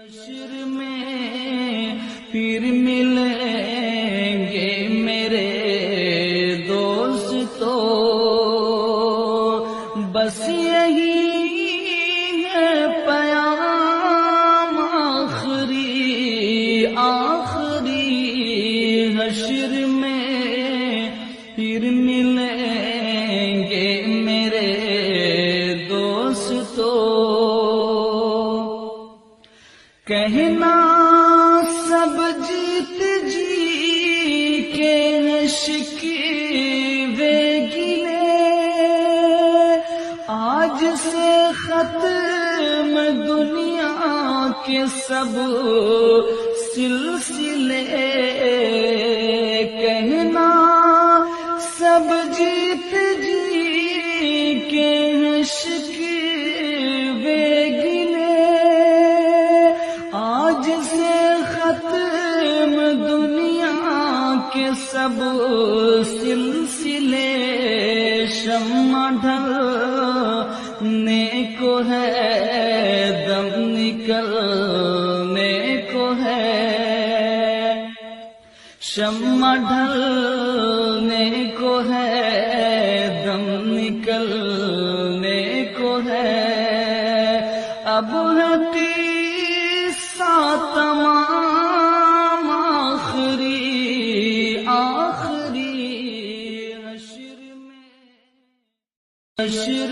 حشر میں پھر ملیں گے میرے دوستو، بس یہی ہے پیام آخری حشر میں پھر ملیں گے میرے دوستو۔ کہنا سب جیت جی کے شکوے گلے، آج سے ختم دنیا کے سب سلسلے۔ کہنا سب جیت جی کے شکوے گلے، آج سے ختم دنیا کے سب سلسلے۔ شمع ڈھلنے کو ہے، دم نکلنے کو ہے، شمع ڈھلنے کو ہے، دم نکلنے کو ہے۔ اب ہے قصہ تمام آخری حشر میں۔